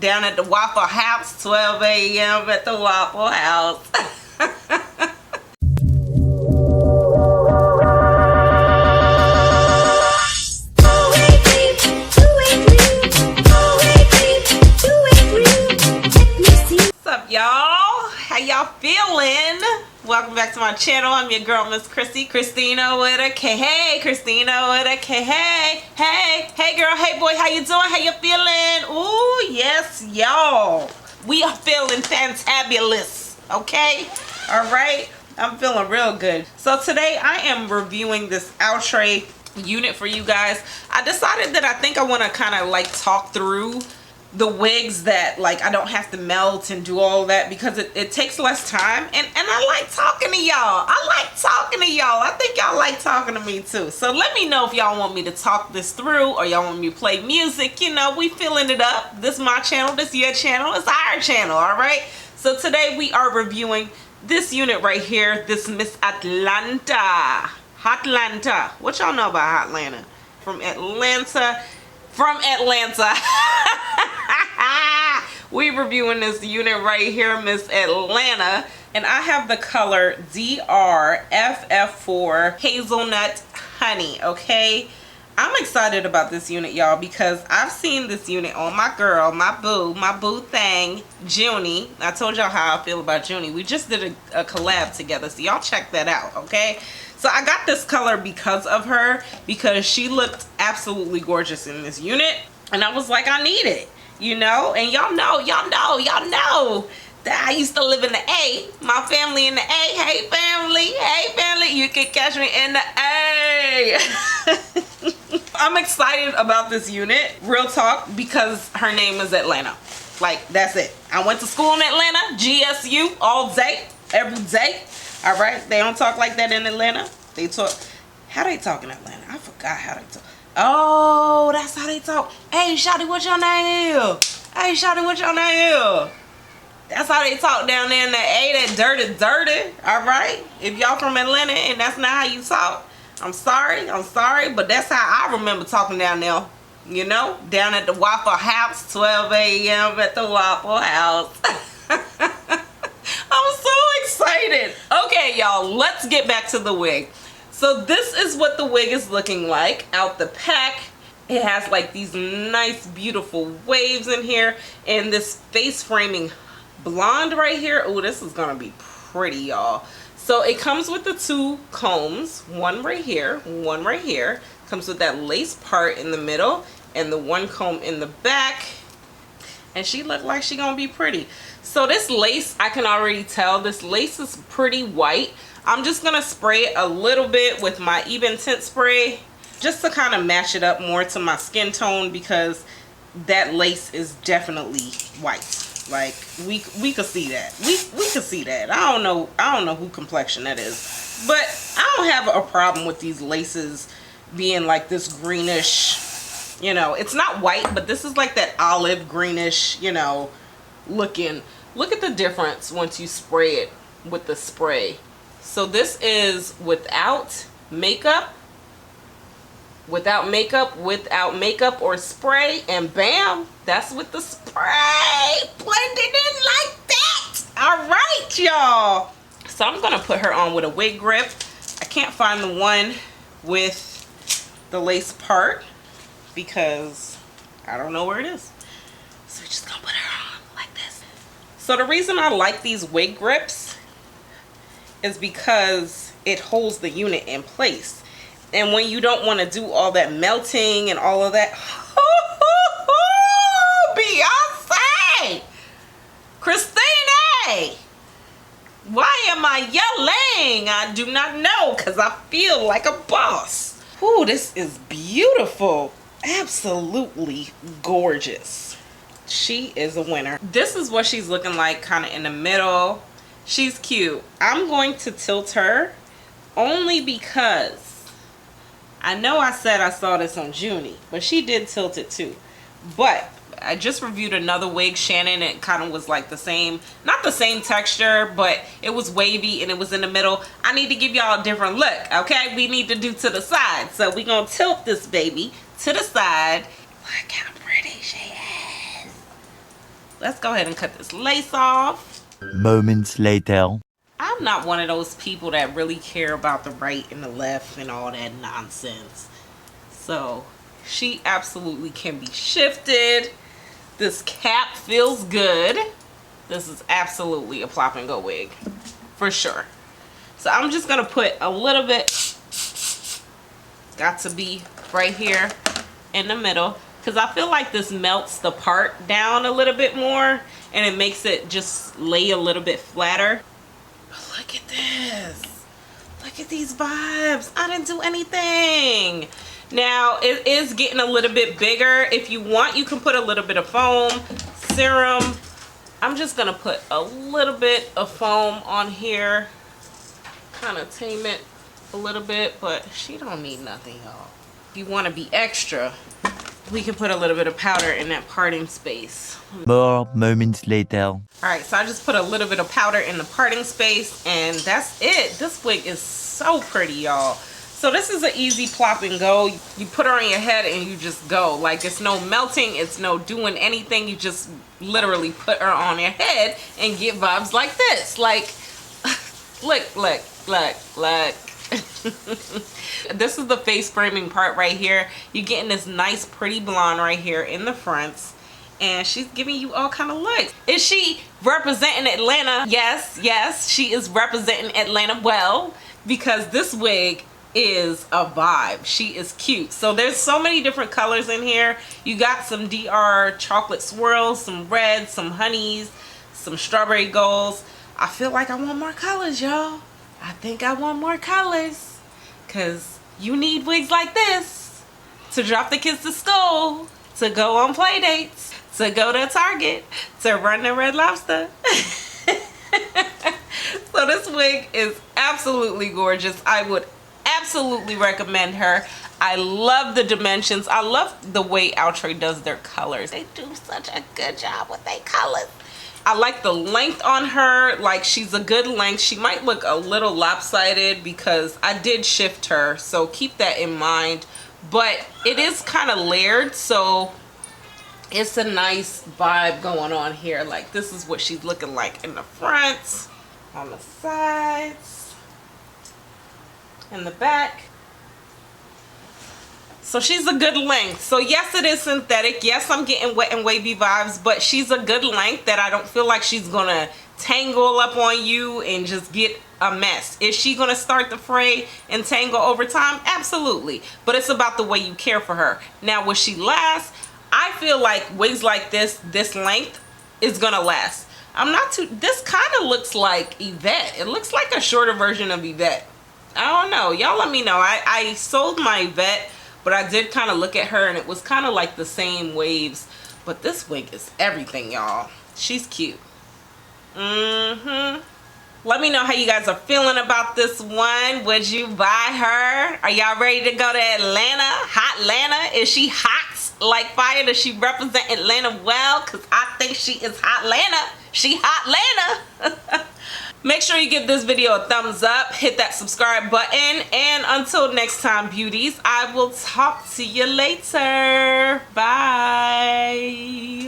down at the Waffle House, 12 a.m. at the Waffle House. What's up, y'all? How y'all feeling? Welcome back to my channel. I'm your girl, Miss Khrissy. Christina with a K. Hey, Christina with a K. Hey, hey, hey girl, hey boy, how you doing? How you feeling? Ooh, yes, y'all. We are feeling fantabulous, okay? All right, I'm feeling real good. So today I am reviewing this Outre unit for you guys. I decided that I think I want to kind of like talk through the wigs that like I don't have to melt and do all that because it takes less time, and I like talking to y'all. I like talking to y'all. I think y'all like talking to me too. So let me know if y'all want me to talk this through or y'all want me to play music. You know, we filling it up. This is my channel, this is your channel, it's our channel. All right, so today we are reviewing this unit right here, this Miss HOTLANTA. HOTLANTA. What y'all know about HOTLANTA? From Atlanta. We reviewing this unit right here, Miss Atlanta, and I have the color DRFF4 Hazelnut Honey. Okay, I'm excited about this unit, y'all, because I've seen this unit on my girl, my boo thing, Junie. I told y'all how I feel about Junie. We just did a collab together, so y'all check that out. Okay, so I got this color because of her, because she looked absolutely gorgeous in this unit, and I was like, I need it, you know. And y'all know that I used to live in the A. My family in the A. Hey family, you can catch me in the A. I'm excited about this unit, real talk, because her name is Atlanta. Like, that's it. I went to school in Atlanta, GSU, all day, every day. All right, they don't talk like that in Atlanta. They talk, how they talk in Atlanta? I forgot how they talk. Oh, that's how they talk. Hey, shawty, what's your name? Hey, shawty, what's your name? That's how they talk down there in the A, that dirty. All right, if y'all from Atlanta and that's not how you talk, I'm sorry, but that's how I remember talking down there. You know, down at the Waffle House, 12 a.m. at the Waffle House. I'm so excited. Okay, y'all, let's get back to the wig. So this is what the wig is looking like out the pack. It has like these nice, beautiful waves in here, and this face framing blonde right here. Oh, this is gonna be pretty, y'all. So it comes with the two combs, one right here, one right here. Comes with that lace part in the middle and the one comb in the back. And she looked like she gonna be pretty. So this lace, I can already tell this lace is pretty white. I'm just gonna spray it a little bit with my even tint spray just to kind of match it up more to my skin tone, because that lace is definitely white. Like we could see that. We could see that. I don't know who complexion that is, but I don't have a problem with these laces being like this greenish, you know. It's not white, but this is like that olive greenish, you know, looking. Look at the difference once you spray it with the spray. So this is without makeup, without makeup or spray, and bam, that's with the spray. Blend it in like that. All right, y'all. So I'm gonna put her on with a wig grip. I can't find the one with the lace part because I don't know where it is. So we're just gonna put her on like this. So the reason I like these wig grips is because it holds the unit in place. And when you don't want to do all that melting and all of that, Beyonce, Christina, why am I yelling? I do not know, because I feel like a boss. Ooh, this is beautiful. Absolutely gorgeous. She is a winner. This is what she's looking like, kind of in the middle. She's cute. I'm going to tilt her only because I know I said I saw this on Junie, but she did tilt it too. But I just reviewed another wig, Shannon. It kind of was like the same, not the same texture, but it was wavy and it was in the middle. I need to give y'all a different look, okay? We need to do to the side. So we're going to tilt this baby to the side. Look how pretty she is. let's go ahead and cut this lace off. Moments later. I'm not one of those people that really care about the right and the left and all that nonsense. So she absolutely can be shifted. This cap feels good. This is absolutely a plop and go wig for sure. So I'm just gonna put a little bit, got to be right here in the middle, because I feel like this melts the part down a little bit more and it makes it just lay a little bit flatter. But look at this. Look at these vibes. I didn't do anything. Now it is getting a little bit bigger. If you want, you can put a little bit of foam, serum. I'm just gonna put a little bit of foam on here, kind of tame it a little bit, but she don't need nothing, y'all. If you want to be extra, we can put a little bit of powder in that parting space. More moments later. All right, so I just put a little bit of powder in the parting space, and that's it. This wig is so pretty, y'all. So this is an easy plop and go. You put her on your head and you just go. Like, it's no melting, it's no doing anything. You just literally put her on your head and get vibes like this. Like, look, look, look, look. This is the face framing part right here. You're getting this nice pretty blonde right here in the fronts, and she's giving you all kind of looks. Is she representing Atlanta? Yes, yes, she is representing Atlanta well, because this wig is a vibe. She is cute. So there's so many different colors in here. You got some DR chocolate swirls, some reds, some honeys, some strawberry golds. I feel like I want more colors, y'all. I think I want more colors, because you need wigs like this to drop the kids to school, to go on play dates, to go to Target, to run the Red Lobster. So this wig is absolutely gorgeous. I would absolutely recommend her. I love the dimensions. I love the way Outre does their colors. They do such a good job with their colors. I like the length on her. Like, she's a good length. She might look a little lopsided because I did shift her, so keep that in mind. But it is kind of layered, so it's a nice vibe going on here. Like, this is what she's looking like in the front, on the sides, in the back. So she's a good length. So yes, it is synthetic. Yes, I'm getting wet and wavy vibes, but she's a good length that I don't feel like she's gonna tangle up on you and just get a mess. Is she gonna start the fray and tangle over time? Absolutely. But it's about the way you care for her. Now, will she last? I feel like wigs like this length is gonna last. I'm not too, this kind of looks like Yvette. It looks like a shorter version of Yvette. I don't know. Y'all let me know. I sold my Yvette, but I did kind of look at her and it was kind of like the same waves. But this wig is everything, y'all. She's cute. Let me know how you guys are feeling about this one. Would you buy her? Are y'all ready to go to Atlanta? Hotlanta? Is she hot like fire? Does she represent Atlanta well? Because I think she is Hotlanta. She Hotlanta. Make sure you give this video a thumbs up, hit that subscribe button, and until next time, beauties, I will talk to you later. Bye.